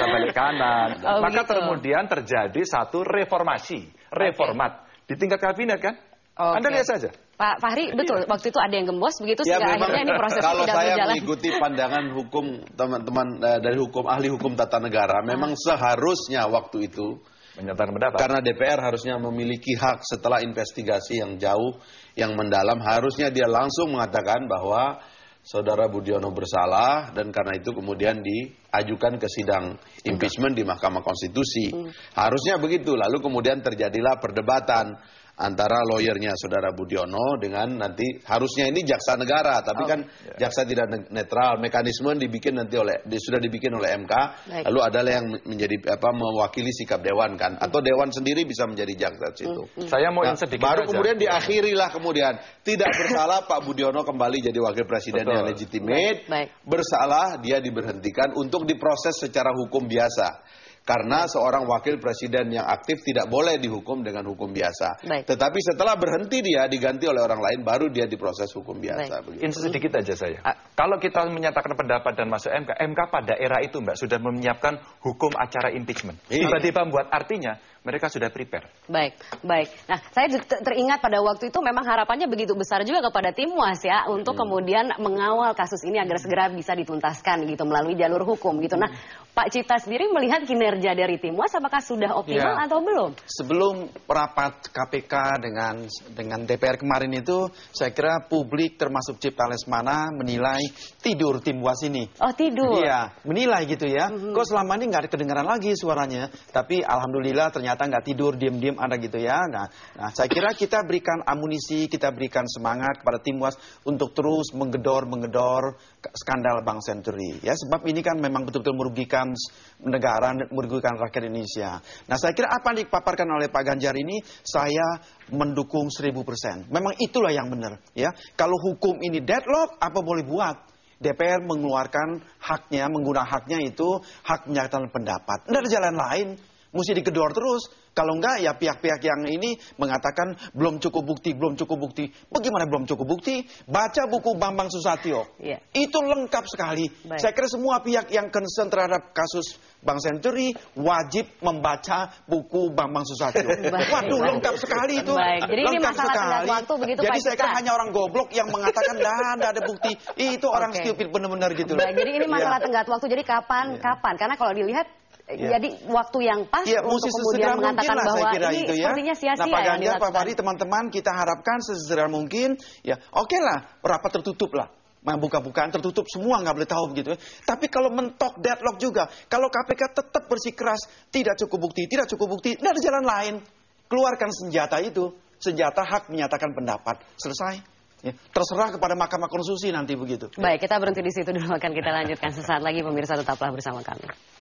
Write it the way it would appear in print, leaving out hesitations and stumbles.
balik kanan. Oh, Maka begitu. kemudian terjadi satu reformat di tingkat kabinet kan? Anda lihat saja. Pak Fahri, betul. Waktu itu ada yang gembos begitu Ya, sehingga memang, akhirnya ini prosesnya kalau tidak saya berjalan. mengikuti pandangan hukum teman-teman dari ahli hukum tata negara, memang seharusnya waktu itu Menyatakan pendapat. karena DPR harusnya memiliki hak setelah investigasi yang jauh, yang mendalam, harusnya dia langsung mengatakan bahwa Saudara Budiono bersalah dan karena itu kemudian diajukan ke sidang impeachment di Mahkamah Konstitusi. Harusnya begitu. Lalu kemudian terjadilah perdebatan antara lawyernya Saudara Budiono dengan nanti harusnya ini jaksa negara, tapi kan jaksa tidak netral. Mekanisme sudah dibikin oleh MK. Lalu adalah yang menjadi mewakili sikap dewan kan, atau dewan sendiri bisa menjadi jaksa situ. Saya mau sedikit baru aja. kemudian diakhirilah kemudian tidak bersalah Pak Budiono kembali jadi wakil presiden yang legitimate. Bersalah dia diberhentikan untuk diproses secara hukum biasa. Karena seorang wakil presiden yang aktif tidak boleh dihukum dengan hukum biasa. Tetapi setelah berhenti dia diganti oleh orang lain, baru dia diproses hukum biasa. Sedikit aja saya. Kalau kita menyatakan pendapat dan masuk MK, MK pada era itu Mbak sudah menyiapkan hukum acara impeachment. Tiba-tiba membuat artinya mereka sudah prepare. Baik. Nah, saya teringat pada waktu itu memang harapannya begitu besar juga kepada Timuas ya untuk kemudian mengawal kasus ini agar segera bisa dituntaskan gitu melalui jalur hukum gitu. Nah, Pak Cipta sendiri melihat kinerja dari Timuas apakah sudah optimal atau belum? Sebelum rapat KPK dengan DPR kemarin itu, saya kira publik termasuk Cipta Lesmana menilai tidur Timuas ini. Oh, tidur. Iya, menilai gitu ya. Kok selama ini nggak ada kedengaran lagi suaranya, tapi alhamdulillah ternyata nggak tidur, diam-diam ada gitu ya. Nah, saya kira kita berikan amunisi, kita berikan semangat kepada Timuas untuk terus menggedor skandal Bank Senturi. Ya, sebab ini kan memang betul-betul merugikan negara, merugikan rakyat Indonesia. Nah, saya kira apa yang dipaparkan oleh Pak Ganjar ini, saya mendukung 1000%. Memang itulah yang benar. Ya, kalau hukum ini deadlock, apa boleh buat? DPR mengeluarkan haknya, menggunakan haknya itu hak menyatakan pendapat. Tidak ada jalan lain. Mesti digedor terus. Kalau enggak ya pihak-pihak yang ini mengatakan belum cukup bukti. Bagaimana belum cukup bukti? Baca buku Bambang Susatyo. Itu lengkap sekali. Saya kira semua pihak yang concern terhadap kasus Bank Senturi wajib membaca buku Bambang Susatyo. Waduh, lengkap sekali itu. Jadi ini masalah tenggat waktu begitu Pak Jadi saya kira Cipta. hanya orang goblok yang mengatakan tidak ada bukti. Itu orang stupid benar-benar gitu. Jadi ini masalah tenggat waktu. Jadi kapan? Karena kalau dilihat jadi waktu yang pas untuk kemudian mengatakan bahwa ini itu, sepertinya sia-sia. Nah, Pak Ganjar, Pak Fahri, teman-teman kita harapkan sesegera mungkin ya oke lah rapat tertutup lah. Buka-bukaan tertutup semua nggak boleh tahu begitu. Tapi kalau mentok deadlock juga, kalau KPK tetap bersikeras tidak cukup bukti, tidak ada jalan lain. Keluarkan senjata itu, senjata hak menyatakan pendapat. Selesai. Ya, terserah kepada Mahkamah Konstitusi nanti begitu. Baik, kita berhenti di situ dulu, akan kita lanjutkan sesaat lagi. Pemirsa tetaplah bersama kami.